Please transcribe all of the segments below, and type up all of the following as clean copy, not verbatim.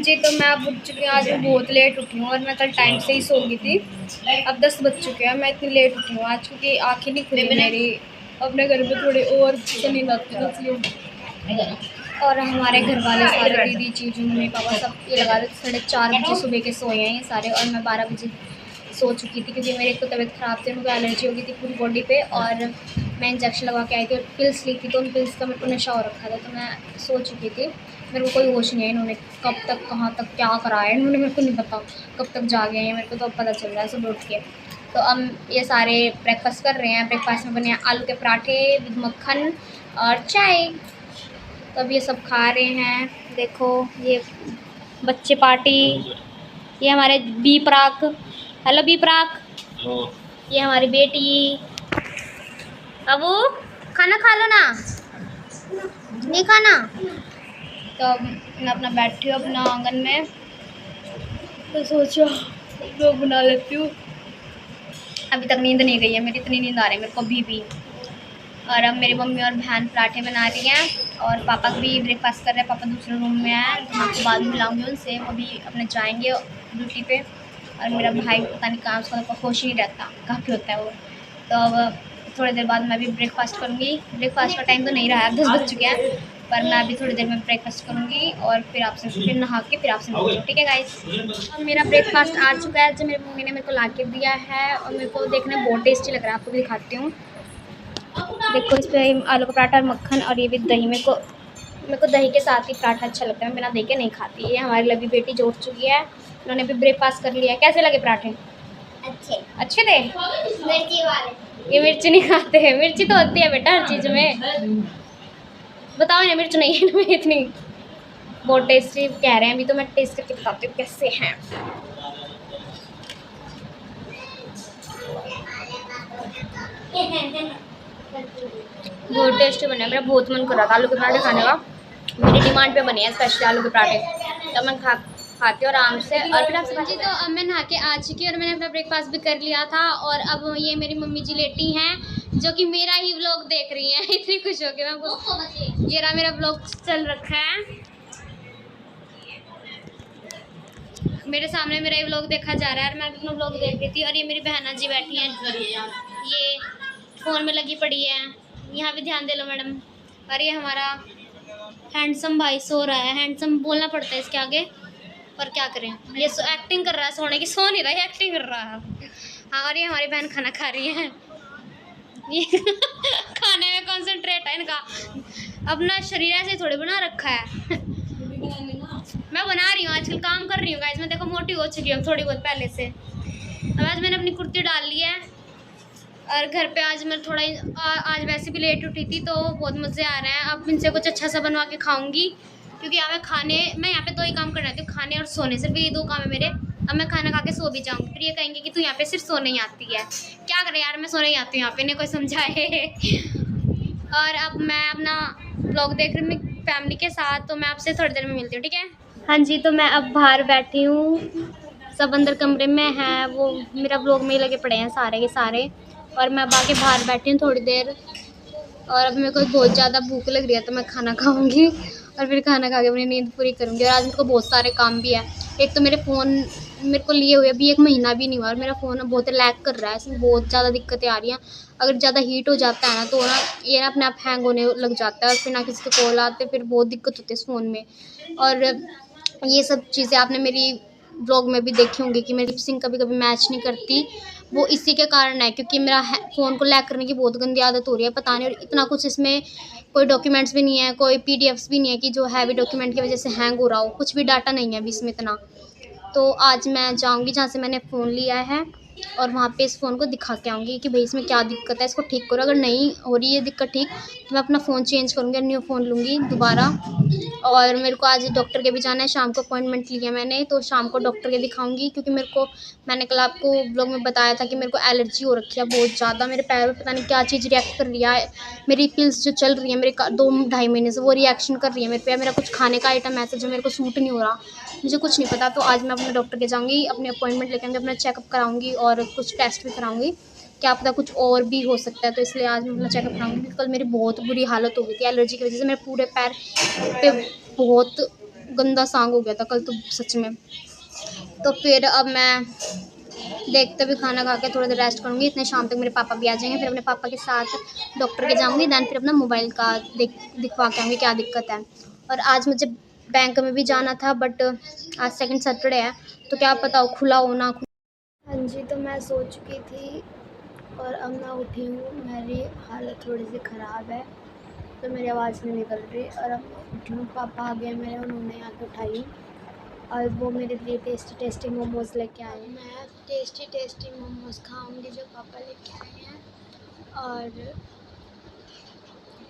जी, तो मैं अब उठ चुकी हूँ। आज मैं बहुत लेट उठी हूँ और मैं कल टाइम से ही सो गई थी। अब 10 बज चुके हैं, मैं इतनी लेट उठी हूँ आज क्योंकि आँखें नहीं खुली मेरी। अपने घर में थोड़े और नींद आती है इसलिए। और हमारे घर वाले सारे दीदी चीज़ मम्मी पापा सब ये लगा रहे 4:30 सुबह के सोए हैं ये सारे, और मैं 12 बजे सो चुकी थी क्योंकि मेरी एक तो तबीयत ख़राब थी, मुझे एलर्जी हो गई थी पूरी बॉडी पे, और मैं इंजेक्शन लगा के आई थी और पिल्स ली थी, तो उन पिल्स का मेरे को नशा हो रखा था, तो मैं सो चुकी थी। मेरे को कोई होश नहीं है, इन्होंने कब तक कहाँ तक क्या कराया इन्होंने मेरे को नहीं पता, कब तक जागे हैं मेरे को तो अब पता चल रहा है सुबह उठ के। तो अब ये सारे ब्रेकफास्ट कर रहे हैं। ब्रेकफास्ट में बने हैं आलू के पराठे विद मक्खन और चाय। तो अब ये सब खा रहे हैं। देखो ये बच्चे पार्टी, ये हमारे बी प्राक, हेलो बी प्राक, ये हमारी बेटी। अब वो खाना खा लो ना, नहीं खाना। तो मैं अपना बैठी हूँ अपना आंगन में, तो सोचो लोग बना लेती हूँ। अभी तक नींद नहीं गई है मेरी, इतनी नींद आ रही है मेरे को भी। और अब मेरी मम्मी और बहन पराठे बना रही हैं और पापा भी ब्रेकफास्ट कर रहे हैं। पापा दूसरे रूम में हैं, तो मैं आपको बाद में मिलाऊंगी उनसे, वो भी अपने जाएंगे ड्यूटी पे। और मेरा भाई पता नहीं कहाँ, उसका होश ही नहीं रहता, कहाँ पे होता है वो। तो अब थोड़ी देर बाद मैं भी ब्रेकफास्ट करूँगी। ब्रेकफास्ट का टाइम तो नहीं रहा है, 10 बज चुके हैं, पर मैं अभी थोड़ी देर में ब्रेकफास्ट करूँगी और फिर आपसे फिर नहा के फिर आपसे मिलूँगी, ठीक है गाइस। और मेरा ब्रेकफास्ट आ चुका है जो मेरी मम्मी ने मेरे को ला के दिया है, और मेरे को देखने में बहुत टेस्टी लग रहा है, आपको भी दिखाती हूँ। देखो इस पर आलू का पराठा और मक्खन, और ये भी दही। मेरे को दही के साथ ही पराठा अच्छा लगता है, मैं बिना दही के नहीं खाती। ये हमारी लवी बेटी जो उठ चुकी है, उन्होंने भी ब्रेकफास्ट कर लिया। कैसे लगे पराठे? अच्छे थे। मिर्ची वाले, ये मिर्ची नहीं खाते हैं। मिर्ची तो होती है बेटा हर चीज़ में, बताओ ना मिर्च नहीं है इनमें इतनी। बहुत टेस्टी कह रहे हैं, अभी तो मैं टेस्ट करके बताती हूँ कैसे हैं। बहुत टेस्टी बने, मेरा बहुत मन कर रहा था आलू के पराठे खाने का, मेरी डिमांड पे बने हैं स्पेशली आलू के पराठे। तो मैं खाती हूँ आराम से। और फिर आपसे जी, तो अब मैं नहा के आ चुकी और मैंने अपना ब्रेकफास्ट भी कर लिया था, और अब ये मेरी मम्मी जी लेटी हैं जो कि मेरा ही व्लॉग देख रही हैं। इतनी खुश हो के मैं, ये रहा मेरा व्लॉग चल रखा है मेरे सामने, मेरा ही व्लॉग देखा जा रहा है और मैं अपना व्लॉग देख रही थी। और ये मेरी बहना जी बैठी हैं, ये फ़ोन में लगी पड़ी है, यहाँ भी ध्यान दे लो मैडम। और ये हमारा हैंडसम भाई सो रहा है, हैंडसम बोलना पड़ता है इसके आगे, पर क्या करें, ये एक्टिंग कर रहा है सोने की, सो नहीं रहा है, एक्टिंग कर रहा है। हाँ, और ये हमारी बहन खाना खा रही है, ये खाने में कॉन्सेंट्रेट है इनका, अपना शरीर ऐसे थोड़ी बना रखा है। मैं बना रही हूँ आजकल, काम कर रही हूँ गाइस, मैं देखो मोटी हो चुकी हूँ थोड़ी बहुत पहले से। अब आज मैंने अपनी कुर्ती डाल ली है, और घर पे आज मैं थोड़ा आज वैसे भी लेट उठी थी तो बहुत मज़े आ रहे हैं। अब इनसे कुछ अच्छा सा बनवा के खाऊंगी, क्योंकि मैं यहाँ पे 2 ही काम करना चाहती हूँ, खाने और सोने, सिर्फ ये 2 काम है मेरे। अब मैं खाना खा के सो भी जाऊँगी, फिर ये कहेंगे कि तू यहाँ पे सिर्फ सोने ही आती है। क्या करें यार, मैं सोने ही आती हूँ यहाँ पे, इन्हें कोई समझाए। और अब मैं अपना ब्लॉग देख रही हूँ फैमिली के साथ, तो मैं आपसे थोड़ी देर में मिलती हूँ, ठीक है। हाँ जी, तो मैं अब बाहर बैठी हूँ, सब अंदर कमरे में हैं, वो मेरा ब्लॉग में ही लगे पड़े हैं सारे के सारे, और मैं अब आके बाहर बैठी हूँ थोड़ी देर। और अब मेरे को बहुत ज़्यादा भूख लग रही है, तो मैं खाना खाऊंगी और फिर खाना खा के अपनी नींद पूरी करूँगी। और आज मेरे को बहुत सारे काम भी है। एक तो मेरे फ़ोन मेरे को लिए हुए अभी 1 महीना भी नहीं हुआ, और मेरा फ़ोन बहुत लैग कर रहा है, इसमें बहुत ज़्यादा दिक्कतें आ रही हैं। अगर ज़्यादा हीट हो जाता है ना, तो ना ये ना अपने आप हैंग होने लग जाता है, और फिर ना किसी के कॉल आते, फिर बहुत दिक्कत होती है इस फ़ोन में। और ये सब चीज़ें आपने मेरी ब्लॉग में भी देखी होंगी कि मेरी लिप सिंक कभी कभी मैच नहीं करती, वो इसी के कारण है, क्योंकि मेरा फ़ोन को लैग करने की बहुत गंदी आदत हो रही है, पता नहीं। और इतना कुछ इसमें कोई डॉक्यूमेंट्स भी नहीं है, कोई पीडीएफ्स भी नहीं है कि जो हैवी डॉक्यूमेंट की वजह से हैंग हो रहा हो, कुछ भी डाटा नहीं है अभी इसमें इतना। तो आज मैं जाऊंगी जहाँ से मैंने फ़ोन लिया है, और वहाँ पे इस फ़ोन को दिखा के आऊँगी कि भाई इसमें क्या दिक्कत है, इसको ठीक करो। अगर नहीं हो रही है दिक्कत ठीक, तो मैं अपना फ़ोन चेंज करूँगी और न्यू फ़ोन लूँगी दोबारा। और मेरे को आज डॉक्टर के भी जाना है, शाम को अपॉइंटमेंट लिया मैंने, तो शाम को डॉक्टर के दिखाऊंगी, क्योंकि मैंने कल आपको ब्लॉग में बताया था कि मेरे को एलर्जी हो रखी है बहुत ज़्यादा, मेरे पैर में पता नहीं क्या चीज़ रिएक्ट कर रही है। मेरी पिल्स जो चल रही है मेरे 2-2.5 महीने से, वो रिएक्शन कर रही है मेरे पे। मेरा कुछ खाने का आइटम ऐसा जो मेरे को सूट नहीं हो रहा, मुझे कुछ नहीं पता। तो आज मैं अपने डॉक्टर के जाऊँगी, अपनी अपॉइंटमेंट लेके आऊँगी, अपना चेकअप कराऊँगी और कुछ टेस्ट भी कराऊँगी, क्या पता कुछ और भी हो सकता है। तो इसलिए आज मैं अपना चेकअप कराऊँगी। कल मेरी बहुत बुरी हालत हो गई थी एलर्जी की वजह से, मेरे पूरे पैर पे बहुत गंदा सांग हो गया था कल तो सच में। तो फिर अब मैं देखते हुए खाना खा के थोड़ी देर रेस्ट करूँगी, इतने शाम तक मेरे पापा भी आ जाएंगे, फिर अपने पापा के साथ डॉक्टर के जाऊँगी, दैन फिर अपना मोबाइल का दिखवा के आऊँगी क्या दिक्कत है। और आज मुझे बैंक में भी जाना था, बट आज सेकंड सैटरडे है तो क्या पता हो खुला हो ना खुला। हाँ जी, तो मैं सो चुकी थी और अब मैं उठी हूँ, मेरी हालत थोड़ी सी ख़राब है तो मेरी आवाज़ नहीं निकल रही। और अब मैं उठी हूँ, पापा आ गए मेरे, उन्होंने आके उठाई और वो मेरे लिए टेस्टी टेस्टी मोमोज़ लेके आए। मैं टेस्टी टेस्टी मोमोज़ खाऊंगी जो पापा लेके आए हैं और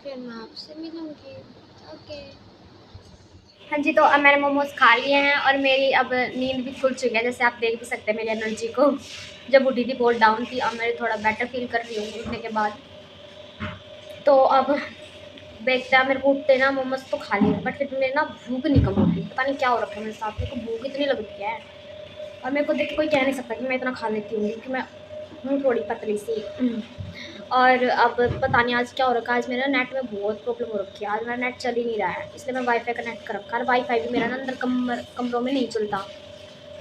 फिर मैं आपसे मिलूँगी। ओके। हाँ जी, तो अब मैंने मोमोज़ खा लिए हैं और मेरी अब नींद भी खुल चुकी है, जैसे आप देख भी सकते हैं मेरी एनर्जी को। जब उठी थी बहुत डाउन थी, अब मैं थोड़ा बेटर फील कर रही हूँ उठने के बाद। तो अब देखते हैं, मेरे को उठते ना मोमोज़ तो खा लिए, बट फिर मेरी ना भूख नहीं कम होती, पता नहीं क्या हो रखा है मेरे साथ, मेरे को भूख इतनी लगती है। और मेरे को देख के कोई कह नहीं सकता कि मैं इतना खा लेती हूँ, क्योंकि मैं हूँ थोड़ी पतली सी। और अब पता नहीं आज क्या हो रखा है, आज मेरा नेट में बहुत प्रॉब्लम हो रखी है, आज मेरा नेट चल ही नहीं रहा है, इसलिए मैं वाईफाई कनेक्ट कर रखा है। वाईफाई भी मेरा ना अंदर कमरों में नहीं चलता,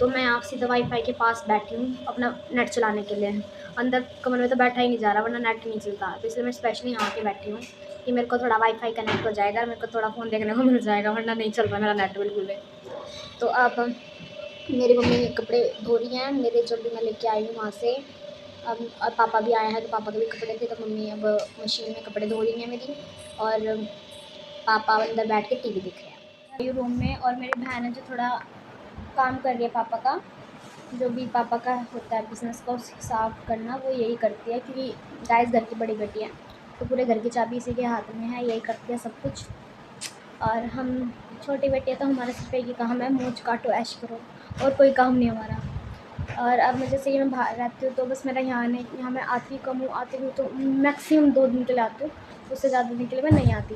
तो मैं यहाँ सीधा वाईफाई के पास बैठी हूँ अपना नेट चलाने के लिए। अंदर कमरे में तो बैठा ही नहीं जा रहा, वरना नेट नहीं चलता, तो इसलिए मैं स्पेशली यहाँ पे बैठी हूँ कि मेरे को थोड़ा वाईफाई कनेक्ट हो जाएगा, मेरे को थोड़ा फ़ोन देखने को मिल जाएगा, वरना नहीं चल रहा मेरा नेट बिल्कुल भी। तो अब मेरी मम्मी कपड़े धो रही हैं मेरे, जो भी मैं लेके आई हूँ वहाँ से। अब पापा भी आए हैं तो पापा के भी कपड़े थे, तो मम्मी अब मशीन में कपड़े धो रही हैं मेरी, और पापा अंदर बैठ के टीवी देख रहे हैं रूम में। और मेरी बहन है जो थोड़ा काम कर रही है पापा का, जो भी पापा का होता है बिज़नेस का साफ करना, वो यही करती है, क्योंकि गाइस घर की बड़ी बेटी है तो पूरे घर की चाबी इसी के हाथ में है, यही करती है सब कुछ। और हम छोटी बेटी है तो हमारे सिर्फ एक ही काम है, मूंछ काटो ऐश करो, और कोई काम नहीं हमारा। और अब मैं जैसे कि मैं बाहर रहती हूँ तो बस मेरा यहाँ मैं आती कम हूँ, आती हूँ तो मैक्सिमम 2 दिन के लिए आती हूँ, उससे ज़्यादा दिन के लिए मैं नहीं आती।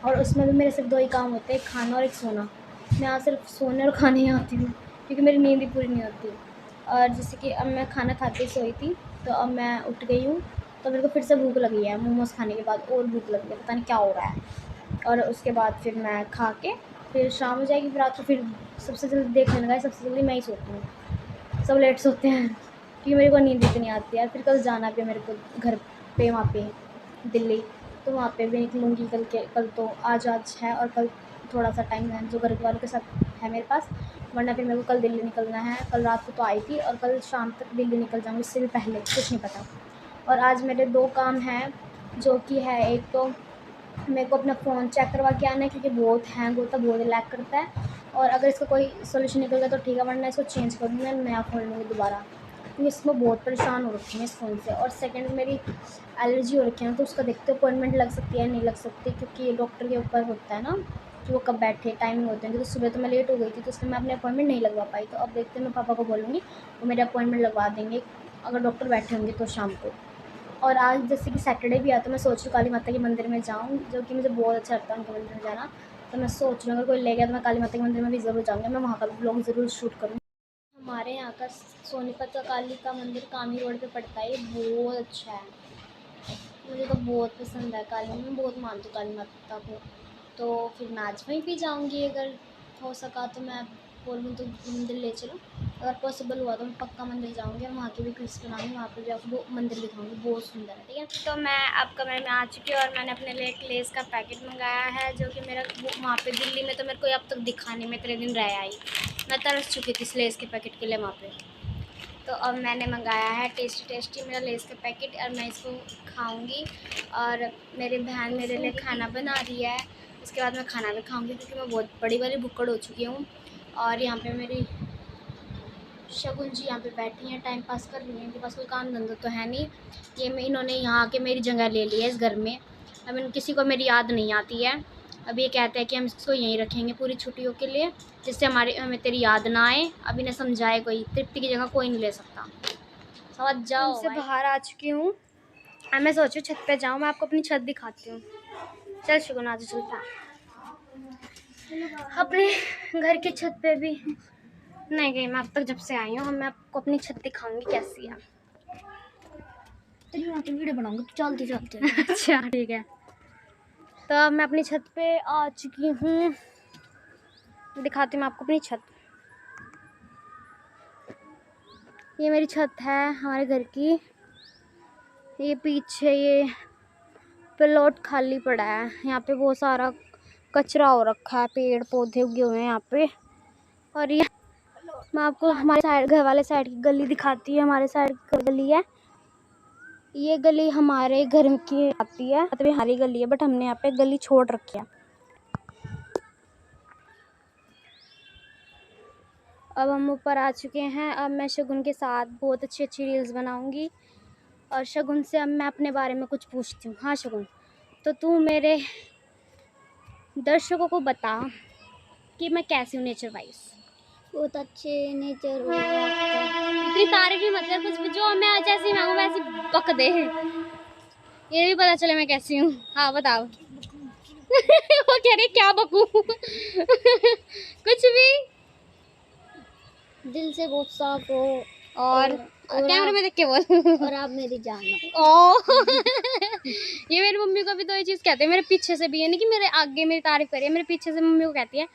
और उसमें भी मेरे सिर्फ 2 ही काम होते हैं, एक खाना और एक सोना। मैं यहाँ सिर्फ सोने और खाने ही आती हूँ, क्योंकि मेरी नींद ही पूरी नहीं होती। और जैसे कि अब मैं खाना खाते ही सोई थी, तो अब मैं उठ गई हूँ, तो मेरे को फिर से भूख लगी है, मोमोज़ खाने के बाद और भूख लगी है, पता नहीं क्या हो रहा है। और उसके बाद फिर मैं खा के फिर शाम हो जाएगी, फिर रात को फिर सबसे जल्दी देखने लगा है, सबसे जल्दी मैं ही सोती हूँ, सब लेट सोते हैं क्योंकि मेरे को नींद इतनी आती है। फिर कल जाना भी है मेरे को घर पे, वहाँ पे दिल्ली, तो वहाँ पे भी निकलूँगी कल तो आज है, और कल थोड़ा सा टाइम है जो घर वालों के साथ है मेरे पास, वरना फिर मेरे को कल दिल्ली निकलना है। कल रात को तो आई थी और कल शाम तक दिल्ली निकल जाऊँगी, इससे भी पहले कुछ नहीं पता। और आज मेरे 2 काम हैं, जो कि है एक तो मेरे को अपना फ़ोन चेक करवा के आना है, क्योंकि बहुत हैंग होता है, बहुत लैग करता है, और अगर इसका कोई सोल्यूशन निकल गया तो ठीक है, वरना इसको चेंज कर दूँगी, मैं नया फ़ोन लूँगी दोबारा, क्योंकि इसमें बहुत परेशान हो रखी है इस फ़ोन से। और सेकंड मेरी एलर्जी हो रखी है, तो उसका देखते अपॉइंटमेंट लग सकती है नहीं लग सकती, क्योंकि डॉक्टर के ऊपर होता है ना कि वो कब बैठे, टाइमिंग होते हैं। क्योंकि सुबह तो मैं लेट हो गई थी, तो इसलिए मैं अपने अपॉइंटमेंट नहीं लगवा पाई, तो अब देखते हैं, मैं पापा को बोलूँगी वो मेरे अपॉइंटमेंट लगवा देंगे अगर डॉक्टर बैठे होंगे तो शाम को। और आज जैसे कि सैटरडे भी आता, मैं सोच रही हूँ काली माता के मंदिर में जाऊँ, जो कि मुझे बहुत अच्छा लगता है उनके मंदिर में जाना, तो मैं सोच रही हूँ अगर कोई ले गया तो मैं काली माता के मंदिर में भी ज़रूर जाऊँगी, मैं वहाँ का ब्लॉग ज़रूर शूट करूँगी। हमारे यहाँ का सोनीपत का काली का मंदिर कामी रोड पे पड़ता है, ये बहुत अच्छा है, मुझे तो बहुत पसंद है काली, मैं बहुत मानती हूँ काली माता को। तो फिर मैं आज वहीं पे जाऊँगी, अगर हो सका तो मैं बोलूँ तो मंदिर ले चलो, अगर पॉसिबल हुआ तो मैं पक्का मंदिर जाऊँगी और वहाँ की भी क्लिप्स बनाऊँगी, वहाँ पे भी आपको वो मंदिर दिखाऊँगी, बहुत सुंदर है। ठीक है, तो मैं अब कमरे में आ चुकी हूँ और मैंने अपने लिए एक लेस का पैकेट मंगाया है, जो कि मेरा वहाँ पे दिल्ली में तो मेरे को अब तक दिखा नहीं, मैं इतने दिन रह आई, मैं तरस चुकी थी इस लेस के पैकेट के लिए वहाँ पर। तो अब मैंने मंगाया है टेस्टी टेस्टी मेरा लेस का पैकेट, और मैं इसको खाऊंगी। और मेरी बहन मेरे लिए खाना बना रही है, उसके बाद मैं खाना भी खाऊंगी, क्योंकि मैं बहुत बड़ी वाली भुक्कड़ हो चुकी हूँ। और यहाँ पे मेरी शगुन जी यहाँ पे बैठी हैं, टाइम पास कर रही हैं, इनके पास कोई काम धंधा तो है नहीं, इन्होंने यहाँ आके मेरी जगह ले ली है इस घर में। अब किसी को मेरी याद नहीं आती है, अब ये कहते हैं कि हम इसको यहीं रखेंगे पूरी छुट्टियों के लिए, जिससे हमें तेरी याद ना आए। अब इन्हें समझाए कोई, तृप्ति की जगह कोई नहीं ले सकता, समझ जाओ। उनसे बाहर आ चुकी हूँ, अब मैं सोचूँ छत पे जाऊँ, मैं आपको अपनी छत दिखाती हूँ। चल शुगन आज चलता अपने घर की छत पे भी नहीं गई मैं अब तक, जब से आई हूँ। मैं आपको अपनी छत दिखाऊंगी कैसी है, तेरी तो वीडियो बनाऊंगी चलते चलते। अच्छा ठीक है, तो अब मैं अपनी छत पे आ चुकी हूँ, दिखाती हूँ मैं आपको अपनी छत। ये मेरी छत है हमारे घर की। ये पीछे ये प्लॉट खाली पड़ा है, यहाँ पे बहुत सारा कचरा हो रखा है, पेड़ पौधे उगे हुए हैं यहाँ पे। और ये मैं आपको हमारे साइड घर वाले साइड की गली दिखाती है। हमारे साइड की गली है, ये गली हमारे घर की आती है, मतलब हमारी गली है, बट हमने यहाँ पे गली छोड़ रखी है। अब हम ऊपर आ चुके हैं। अब मैं शगुन के साथ बहुत अच्छी अच्छी रील्स बनाऊंगी और शगुन से अब मैं अपने बारे में कुछ पूछती हूँ। हाँ शगुन, तो तू मेरे दर्शकों को बता कि मैं कैसी हूँ नेचर वाइज। बहुत अच्छे नेचर हो। इतनी तारीफ ही मत कर, कुछ जो मैं जैसी मैं हूँ वैसी बक दे, ये भी पता चले मैं कैसी हूँ। हाँ बताओ। वो कह रही क्या बकूं। कुछ भी, दिल से बहुत साफ हो और कैमरे में देख के बोल। और आप मेरी जान हो। ओ ये मेरी मम्मी को भी तो ये चीज़ कहते हैं, मेरे पीछे से भी, यानी कि मेरे आगे मेरी तारीफ करिए, मेरे पीछे से मम्मी को कहती है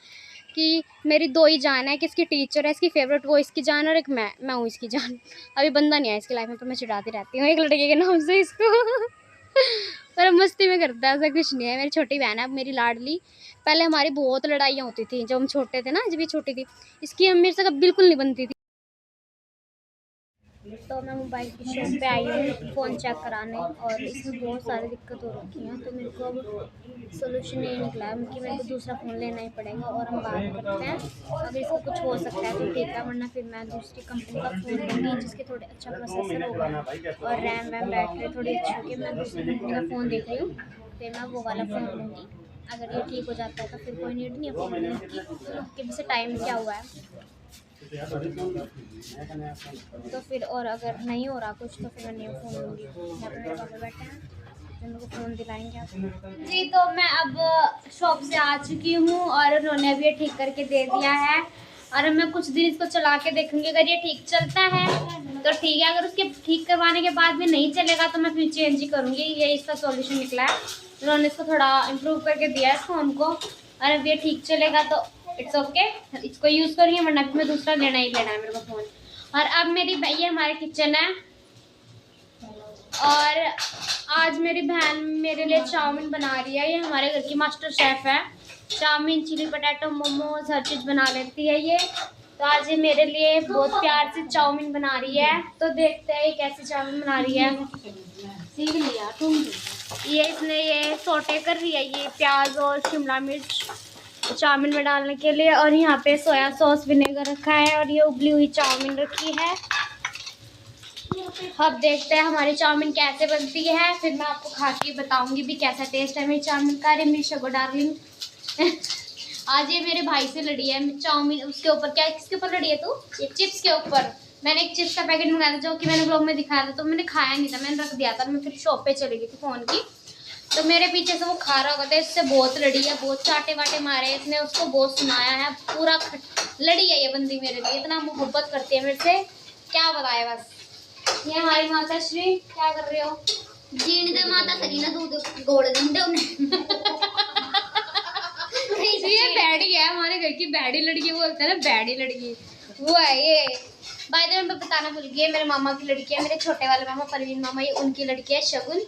कि मेरी दो ही जान है, कि इसकी टीचर है, इसकी फेवरेट वो इसकी जान, और एक मैं हूँ इसकी जान। अभी बंदा नहीं आया इसकी लाइफ में, तो मैं चिढ़ाती रहती हूँ एक लड़के के नाम से इसको। पर मस्ती में करता है, ऐसा कुछ नहीं है। मेरी छोटी बहन है मेरी लाडली। पहले हमारी बहुत लड़ाइयाँ होती थी जब हम छोटे थे ना, जब भी छोटी थी। इसकी मेरे से बिल्कुल नहीं बनती थी। तो मैं मोबाइल की शॉप पे आई हूँ फ़ोन चेक कराने, और इसमें बहुत सारी दिक्कत हो रखी है। तो मेरे को अब सोल्यूशन नहीं निकला है कि मेरे को दूसरा फ़ोन लेना ही पड़ेगा। और हम बात करते हैं, अगर इसका कुछ हो सकता है तो ठीक है, वरना फिर मैं दूसरी कंपनी का फ़ोन लूँगी जिसके थोड़े अच्छा प्रोसेसर होगा और रैम वैम बैटरी थोड़ी अच्छी होगी। मैं दूसरी कंपनी का फ़ोन देख रही हूँ, फिर मैं वो वाला फ़ोन लूँगी। अगर ये ठीक हो जाता है तो फिर कोई नीड नहीं है फ़ोन लेने की, वैसे टाइम क्या हुआ है। तो फिर और अगर नहीं हो रहा कुछ तो फिर मैं न्यू फ़ोन लूँगी। यहाँ पे मेरे पापा बैठे हैं, तो मेरे को फ़ोन दिलाएंगे आप जी। तो मैं अब शॉप से आ चुकी हूँ और उन्होंने अभी ये ठीक करके दे दिया है, और मैं कुछ दिन इसको चला के देखूँगी। अगर ये ठीक चलता है तो ठीक है, अगर उसके ठीक करवाने के बाद भी नहीं चलेगा तो मैं फिर चेंज ही करूँगी। ये इसका सॉल्यूशन निकला है, उन्होंने इसको थोड़ा इम्प्रूव करके दिया है फ़ोन को, और अब ये ठीक चलेगा तो इट्स ओके, इसको यूज़ करूँगी, वरना मैं दूसरा लेना ही लेना है मेरे को फ़ोन। और अब मेरी ये हमारे किचन है, और आज मेरी बहन मेरे लिए चाउमीन बना रही है। ये हमारे घर की मास्टर शेफ़ है, चाउमीन, चिली पटाटो, मोमोज हर चीज़ बना लेती है ये। तो आज ये मेरे लिए बहुत प्यार से चाउमीन बना रही है, तो देखते हैं ये कैसी चाउमीन बना रही है। सीख लिया तुम। ये इसने ये सोटे कर रही है ये प्याज और शिमला मिर्च चाउमीन में डालने के लिए, और यहाँ पे सोया सॉस विनेगर रखा है, और ये उबली हुई चाउमीन रखी है। अब देखते हैं हमारी चाउमीन कैसे बनती है, फिर मैं आपको खा के बताऊंगी भी कैसा टेस्ट है मेरी चाउमीन का। अरे मेरी शगो डार्लिंग आज ये मेरे भाई से लड़ी है चाउमीन, उसके ऊपर क्या, किसके ऊपर लड़ी है तू? ये चिप्स के ऊपर। मैंने एक चिप्स का पैकेट मंगाया था जो कि मैंने ब्लॉग में दिखाया था, तो मैंने खाया नहीं था, मैंने रख दिया था। मैं फिर शॉप पे चली गई थी फ़ोन की, तो मेरे पीछे से वो खा रहा होगा, तो इससे बहुत लड़ी है, बहुत चाटे वाटे मारे इसने, उसको बहुत सुनाया है, पूरा लड़ी है ये बंदी मेरे लिए, इतना मोहब्बत करती है मेरे से, क्या बताए बस। ये हमारी माता श्री, क्या कर रहे हो? जीण दे माता सरी ना दूध गोड़ दे उन्हें। ये बैडी है, हमारे घर की बैडी लड़की बोलते हैं ना, बैडी लड़की वो है ये। बाय द वे मैं बताना भूल गई, मेरे मामा की लड़की है, मेरे छोटे वाले मामा परवीन मामा, ये उनकी लड़की है शगुन।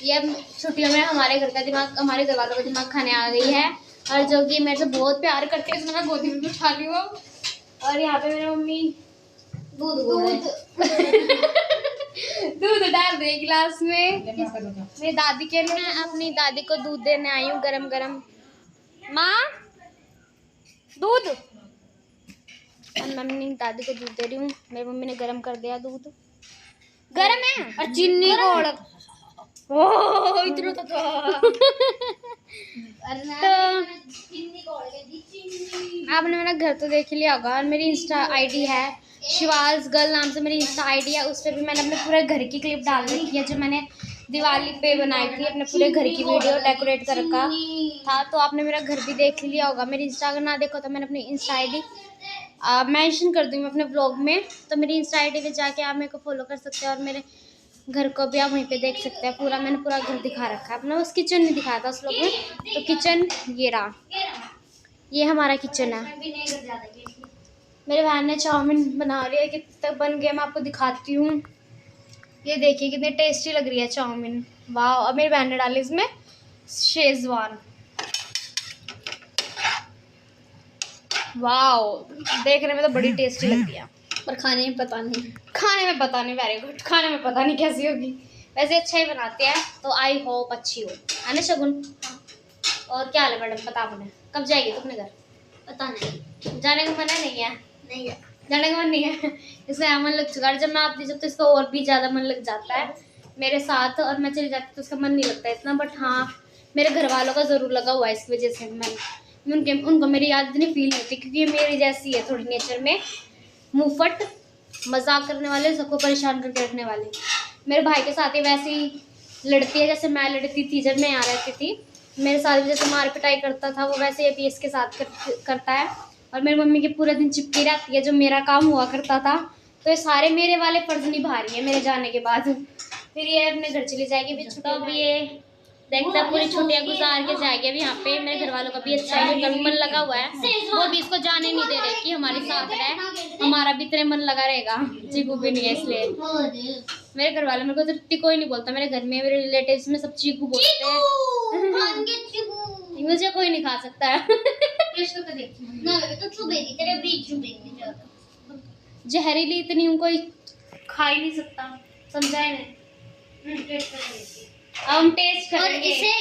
ये छुट्टियों में हमारे घर का दिमाग, हमारे घर वालों का दिमाग खाने आ गई है, और जो कि मेरे से बहुत प्यार करते हैं, इसमें मैं गोदी में उठा ली हूँ। और यहाँ पे मेरी मम्मी दूध दूध डाल रही गिलास में मेरी दादी के लिए। मैं अपनी दादी को दूध देने आई हूँ गरम गरम। माँ दूध, और मैं अपनी दादी को दूध दे रही हूँ। मेरी मम्मी ने गरम कर दिया दूध, गरम है, और चीनी घोल। ओह इतना तो आपने मेरा घर तो देख लिया होगा, और मेरी इंस्टा आईडी है शिवाज गर्ल नाम से, मेरी इंस्टा आईडी है, उस पर भी मैंने अपने पूरे घर की क्लिप डाल रखी है, जो मैंने दिवाली पे बनाई थी, अपने पूरे घर की वीडियो डेकोरेट कर रखा था। तो आपने मेरा घर भी देख लिया होगा। मेरी इंस्टा अगर ना देखो तो मैंने अपनी इंस्टा आईडी मेंशन कर दूँगी अपने ब्लॉग में, तो मेरी इंस्टा आईडी पे जाके आप मेरे को फॉलो कर सकते हैं, और मेरे घर को भी आप वहीं पे देख सकते हैं। पूरा मैंने पूरा घर दिखा रखा है अपना, उस किचन में दिखाया था उस लोग में, तो किचन ये रहा। ये हमारा किचन है। विनेगर ज़्यादा है। मेरे बहन ने चाउमीन बना रही है, कितने तक बन गया मैं आपको दिखाती हूँ। ये देखिए कितनी टेस्टी लग रही है चाउमीन। वाह। अब मेरी बहन ने डाली इसमें शेजवान। वाह, देखने में तो बड़ी टेस्टी लग रही है, पर खाने में पता नहीं। खाने में पता नहीं। Very good. खाने में पता नहीं कैसी होगी, वैसे अच्छा ही बनाते हैं, तो आई होप अच्छी हो, है ना शगुन? और क्या हाल है मैडम, पता आपने कब जाएगी तुम अपने घर? पता नहीं। जाने का मन है? नहीं है, नहीं है। जाने का मन नहीं है। इसका मन लग चुका है। जब मैं आती जब तो इसका और भी ज़्यादा मन लग जाता है मेरे साथ, और मैं चली जाती तो उसका मन नहीं लगता इतना। बट हाँ, मेरे घर वालों का ज़रूर लगा हुआ है, इसकी वजह से मैं उनको मेरी याद इतनी फील होती, क्योंकि ये मेरी जैसी है थोड़ी नेचर में, मुंहफट, मजाक करने वाले, सबको परेशान करके रखने वाले। मेरे भाई के साथ ही वैसे ही लड़ती है जैसे मैं लड़ती थी जब मैं यहाँ रहती थी। मेरे साथ भी जैसे मार पिटाई करता था, वो वैसे ही अभी इसके साथ करता है। और मेरी मम्मी के पूरा दिन चिपकी रहती है, जो मेरा काम हुआ करता था। तो ये सारे मेरे वाले फर्ज निभा रही है मेरे जाने के बाद। फिर ये अपने घर चली जाएगी भी। तो अब ये देखता पूरी छुट्टियां गुजार के जाएगी अभी यहाँ पे। मेरे घर वालों का भी अच्छा है, उनका भी मन लगा हुआ है, वो भी इसको जाने नहीं दे रहे कि हमारे साथ रहे। हमारा भी इतने मन लगा रहेगा, चीकू भी नहीं है इसलिए। मेरे घर वाले मेरे को तो कोई नहीं बोलता, मेरे घर में मेरे रिलेटिव्स में सब चीकू बोलते हैं। मुझे कोई नहीं खा सकता है। जहरीली इतनी हूँ, कोई खा ही नहीं सकता, समझा है नहीं? अब हम टेस्ट और करेंगे। इसे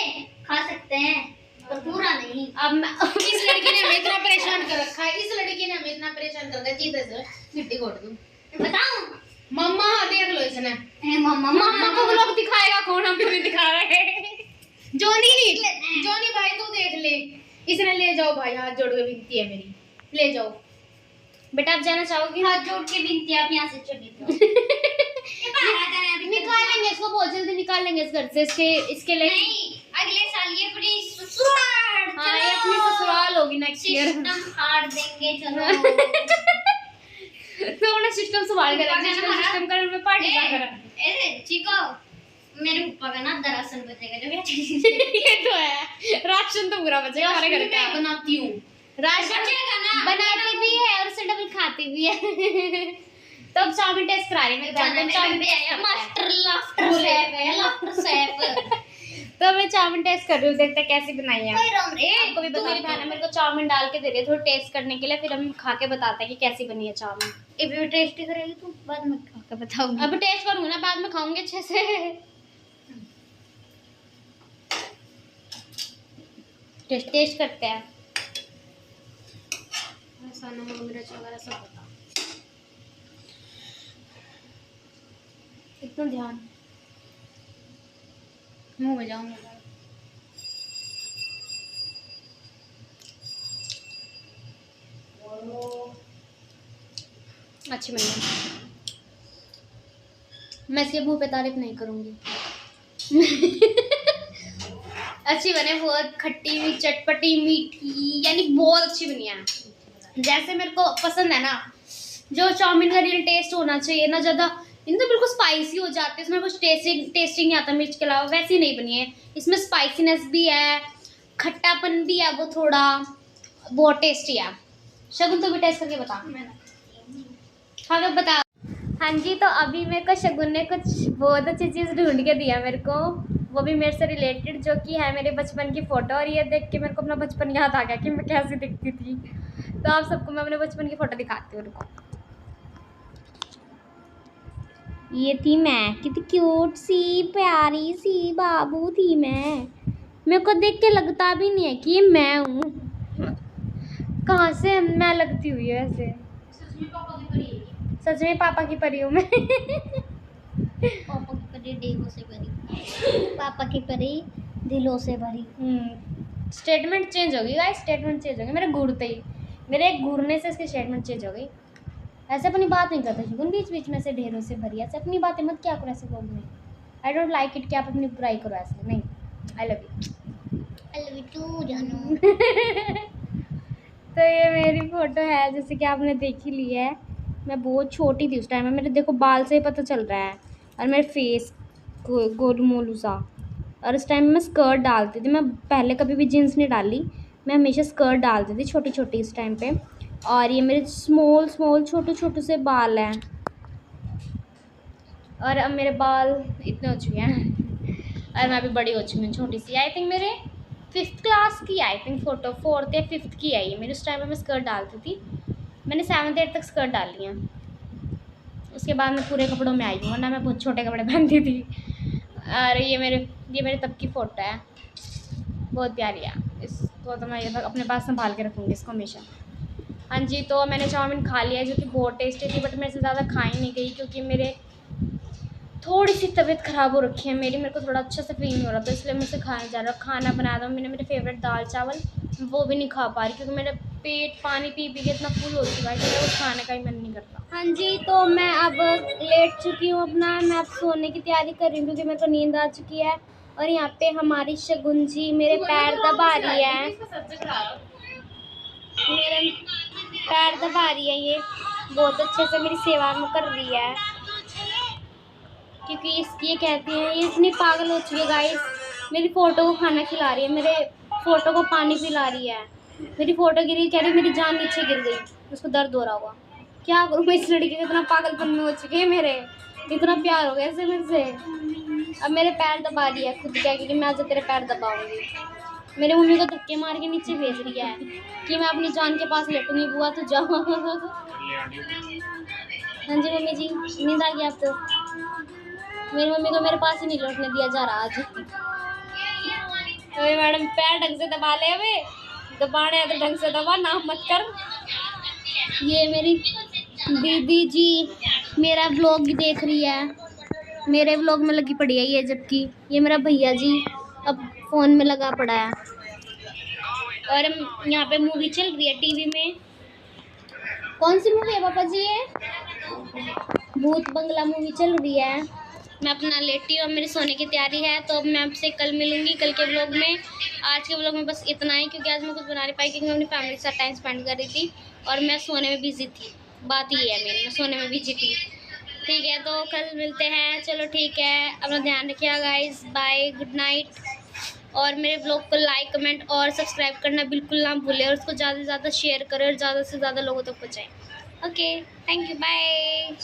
खा सकते हैं पर पूरा नहीं। अब इस लड़की ने हमें इतना परेशान कर रखा है, इस लड़की ने हमें इतना परेशान कर रखा है, चीते से मिट्टी घोट दूं। बताऊं? मम्मा हाँ देख लो इसने। मम्मा मम्मा को लोग दिखाएगा कौन, हम तो नहीं दिखा रहे। जोनी भाई तू देख ले, इसने ले जाओ भाई, हाथ जोड़ के विनती है मेरी, ले जाओ बेटा। आप जाना चाहोगी? हाथ जोड़ के विनती है, आप यहाँ से चली जाओ। निकाल लेंगे इसको, बहुत जल्दी निकाल लेंगे इस घर से। इसके लिए नहीं, अगले साल ये अपनी ससुराल, हाँ, ये अपनी ससुराल होगी नेक्स्ट ईयर। सिस्टम हार देंगे। चलो तो उन्हें सिस्टम संभाल के रखना, सिस्टम कर में पार्टी ना करा। ए चिको, मेरे ऊपर का ना दरअसल बचेगा जो ये तो है, राशन तो पूरा बचेगा हमारे घर का। मैं बनाती हूँ, राशन बचेगा ना, बनाती भी है और उससे डबल खाती भी है। तो अब चाउमीन टेस्ट करा रही मैं, चाउमीन मास्टर लाफ्टर शेफ है, लाफ्टर शेफ। तो मैं चाउमीन टेस्ट कर रही हूँ, देखते कैसी बनाई है। आपको आपको भी बता, मेरी बहन है मेरे को चाउमीन डाल के दे रही है थोड़ा टेस्ट करने के लिए, फिर हम खा के बताते हैं कि कैसी बनी है चाउमीन। एक भी टेस्ट करेगी तू, बाद में खा के बताऊंगी। अब टेस्ट करूँगी ना, बाद में खाऊंगी अच्छे से। टेस्ट करते हैं। नमक मिर्च वगैरह सब बता, इतना ध्यान मुंह में जाऊंगा। अच्छी बनी है, मैं इसके मुंह पे तारीफ नहीं करूंगी। अच्छी बने, बहुत खट्टी हुई, चटपटी, मीठी, यानी बहुत अच्छी बनी है, जैसे मेरे को पसंद है ना। जो चाउमीन का रियल टेस्ट होना चाहिए ना, ज़्यादा इन तो बिल्कुल स्पाइसी हो जाते हैं, इसमें कुछ टेस्टिंग नहीं आता मिर्च के अलावा, वैसी नहीं बनी है। इसमें स्पाइसीनेस भी है, खट्टापन भी है, वो थोड़ा बहुत टेस्टी है। शगुन तो भी टेस्ट करके बता। हाँ तो बता। हाँ जी, तो अभी मेरे को शगुन ने कुछ बहुत अच्छी चीज़ ढूंढ के दिया मेरे को, वो भी मेरे से रिलेटेड, जो कि है मेरे बचपन की फ़ोटो। और ये देख के मेरे को अपना बचपन याद आ गया कि मैं कैसी दिखती थी। तो आप सबको मैं अपने बचपन की फ़ोटो दिखाती हूँ, रुको। ये थी मैं, कितनी क्यूट सी प्यारी सी बाबू थी मैं। मेरे को देख के लगता भी नहीं है कि ये मैं हूँ, कहाँ से मैं लगती हुई है ऐसे। सच में पापा की परी हूँ मैं। पापा की परी दिलों से भरी, पापा की परी दिलों से भरी। स्टेटमेंट चेंज होगी गाइस, स्टेटमेंट चेंज होगी मेरे घूरते ही, मेरे घूरने से इसकी स्टेटमेंट चेंज हो गई। ऐसे अपनी बात नहीं करता शगुन, बीच बीच में से ढेरों से भरी, ऐसे अपनी बातें मत क्या करो ऐसे बोलने। आई डोंट लाइक इट कि आप अपनी बुराई करो ऐसे, नहीं। आई लव यू टू जानू। तो ये मेरी फ़ोटो है, जैसे कि आपने देख ही ली है। मैं बहुत छोटी थी उस टाइम में, मेरे देखो बाल से ही पता चल रहा है, और मेरे फेस गोलू मोलू सा। और उस टाइम में मैं स्कर्ट डालती थी, मैं पहले कभी भी जीन्स नहीं डाली, मैं हमेशा स्कर्ट डालती थी छोटी छोटी इस टाइम पे, और ये मेरे स्मॉल स्मॉल छोटे छोटे से बाल हैं, और अब मेरे बाल इतने हो चुके हैं और मैं अभी बड़ी हो चुकी हूँ, छोटी सी। आई थिंक मेरे 5th क्लास की, आई थिंक फोटो 4th या 5th की है ये मेरे। उस टाइम पे मैं स्कर्ट डालती थी, मैंने 7th 8th तक स्कर्ट डाली है, उसके बाद मैं पूरे कपड़ों में आई हूँ, वरना मैं बहुत छोटे कपड़े पहनती थी। और ये मेरे तब की फ़ोटो है, बहुत प्यारी है। इसको तो मैं अपने पास संभाल के रखूँगी इसको हमेशा। हाँ जी, तो मैंने चाउमीन खा लिया जो कि बहुत टेस्टी थी, बट मेरे से ज़्यादा खाई नहीं गई क्योंकि मेरे थोड़ी सी तबीयत ख़राब हो रखी है मेरे को थोड़ा अच्छा से फील नहीं हो रहा, तो इसलिए मुझसे खाया जा रहा। खाना बनाया था मैंने, मेरे फेवरेट दाल चावल, वो भी नहीं खा पा रही क्योंकि मेरा पेट पानी पी के इतना फुल हो चुका है कि मेरा कुछ खाने का ही मन नहीं करता। हाँ जी, तो मैं अब लेट चुकी हूँ अपना, मैं अब सोने की तैयारी कर रही हूँ क्योंकि मेरे को नींद आ चुकी है। और यहाँ पे हमारी शगुन जी मेरे पैर दबा रही है, मेरे पैर दबा रही है, ये बहुत अच्छे से मेरी सेवा में कर रही है क्योंकि ये कहती है, ये इतनी पागल हो चुकी है गाइस, मेरी फ़ोटो को खाना खिला रही है, मेरे फ़ोटो को पानी पिला रही है, मेरी फ़ोटो गिरी, कह रही मेरी जान नीचे गिर गई, उसको दर्द हो रहा होगा। क्या करूँ मैं इस लड़की को, इतना पागलपन में हो चुके हैं मेरे, इतना प्यार हो गया इससे मेरे से। अब मेरे पैर दबा रही है खुद क्या, क्योंकि मैं आज तेरे पैर दबाऊंगी। मेरे मम्मी को धक्के मार के नीचे भेज रही है कि मैं अपनी जान के पास लेटूंगी, बुआ तो जाओ। हाँ जी मम्मी जी, नींद आ गई आपको? मेरी मम्मी को मेरे पास ही नहीं लौटने दिया जा रहा आज। अरे मैडम पैर ढंग से दबा ले, अबे दबाने है तो ढंग से दबा, नाम मत कर। ये मेरी दीदी जी मेरा व्लॉग भी देख रही है, मेरे व्लॉग में लगी पड़ी है ये, जबकि ये मेरा भैया जी अब फ़ोन में लगा पड़ा है। और यहाँ पे मूवी चल रही है टीवी में। कौन सी मूवी है पापा जी? ये भूत बंगला मूवी चल रही है। मैं अपना लेटी हूँ, मेरे सोने की तैयारी है, तो अब मैं आपसे कल मिलूंगी कल के व्लॉग में। आज के व्लॉग में बस इतना ही, क्योंकि आज मैं कुछ बना नहीं पाई क्योंकि मैं अपनी फैमिली के साथ टाइम स्पेंड कर रही थी और मैं सोने में बिजी थी। बात ये है मेरी, मैं सोने में बिजी थी। ठीक है, तो कल मिलते हैं, चलो ठीक है, अपना ध्यान रखिएगा गाइस, बाय, गुड नाइट। और मेरे व्लॉग को लाइक कमेंट और सब्सक्राइब करना बिल्कुल ना भूलें, और उसको ज़्यादा से ज़्यादा शेयर करें और ज़्यादा से ज़्यादा लोगों तक पहुँचाएँ। Okay, thank you, bye.